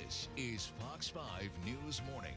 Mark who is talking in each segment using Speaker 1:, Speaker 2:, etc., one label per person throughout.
Speaker 1: This is Fox 5 News Morning.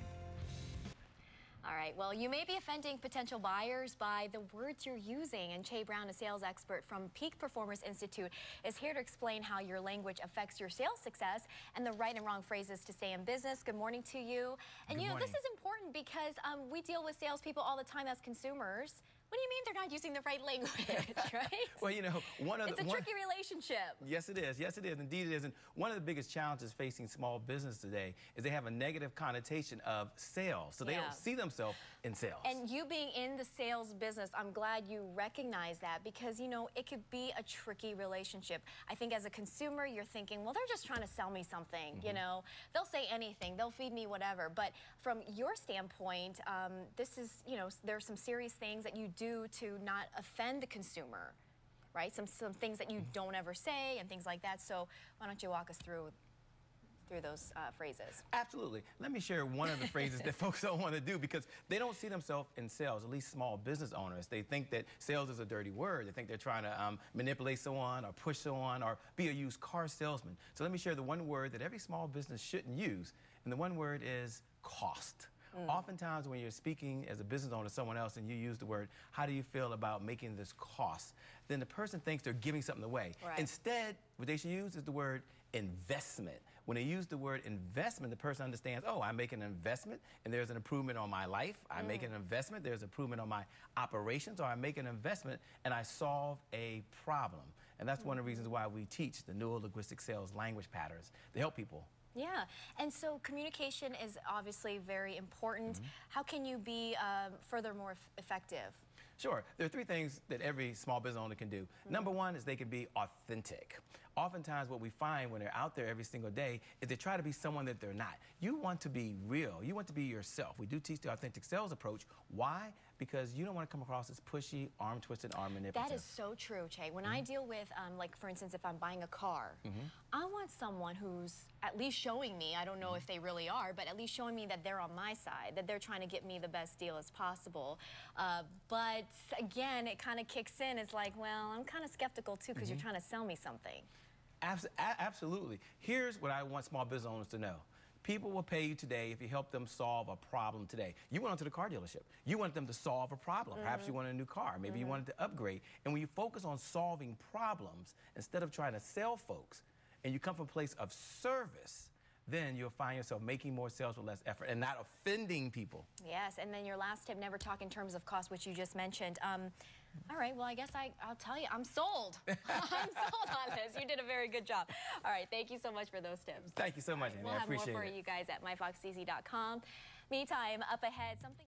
Speaker 2: All right, well, you may be offending potential buyers by the words you're using, and Che Brown, a sales expert from Peak Performers Institute, is here to explain how your language affects your sales success and the right and wrong phrases to say in business. Good morning to you. And you know, this is important because we deal with salespeople all the time as consumers. What do you mean they're not using the right language, right?
Speaker 3: Well, you know,
Speaker 2: it's a tricky relationship.
Speaker 3: Yes, it is. Yes, it is. Indeed, it is. And one of the biggest challenges facing small business today is they have a negative connotation of sales. So they don't see themselves in sales.
Speaker 2: And you being in the sales business, I'm glad you recognize that because, you know, it could be a tricky relationship. I think as a consumer, you're thinking, well, they're just trying to sell me something, you know. They'll say anything. They'll feed me whatever. But from your standpoint, this is, you know, there's some serious things that you do to not offend the consumer, right? Some things that you don't ever say and things like that. So why don't you walk us through those phrases?
Speaker 3: Absolutely. Let me share one of the phrases that folks don't want to do because they don't see themselves in sales, at least small business owners. They think that sales is a dirty word. They think they're trying to manipulate someone or push someone or be a used car salesman. So let me share the one word that every small business shouldn't use, and the one word is cost. Oftentimes when you're speaking as a business owner to someone else and you use the word, how do you feel about making this cost? Then the person thinks they're giving something away.
Speaker 2: Right.
Speaker 3: Instead, what they should use is the word investment. When they use the word investment, the person understands, oh, I'm making an investment and there's an improvement on my life. I'm making an investment, there's an improvement on my operations, or I make an investment and I solve a problem. And that's one of the reasons why we teach the neuro-linguistic sales language patterns to help people.
Speaker 2: Yeah, and so communication is obviously very important. How can you be furthermore effective?
Speaker 3: Sure. There are three things that every small business owner can do. Number one is they can be authentic. Oftentimes what we find when they're out there every single day is they try to be someone that they're not. You want to be real. You want to be yourself. We do teach the authentic sales approach. Why? Because you don't want to come across as pushy, arm-twisted, arm manipulative.
Speaker 2: That is so true, Che. When I deal with, like, for instance, if I'm buying a car, I want someone who's at least showing me, I don't know if they really are, but at least showing me that they're on my side, that they're trying to get me the best deal as possible. But again, it kind of kicks in. It's like, well, I'm kind of skeptical too because you're trying to sell me something.
Speaker 3: Absolutely. Here's what I want small business owners to know. People will pay you today if you help them solve a problem today. You went onto the car dealership. You want them to solve a problem. Perhaps you want a new car. Maybe you wanted to upgrade. And when you focus on solving problems instead of trying to sell folks, and you come from a place of service, then you'll find yourself making more sales with less effort and not offending people.
Speaker 2: Yes, and then your last tip, never talk in terms of cost, which you just mentioned. All right, well, I guess I'll tell you, I'm sold. I'm sold on this. You did a very good job. All right, thank you so much for those tips.
Speaker 3: Thank you so much, Amy.
Speaker 2: We'll
Speaker 3: I
Speaker 2: have
Speaker 3: appreciate
Speaker 2: more for
Speaker 3: it.
Speaker 2: you guys at myfoxcz.com. Meantime, up ahead, something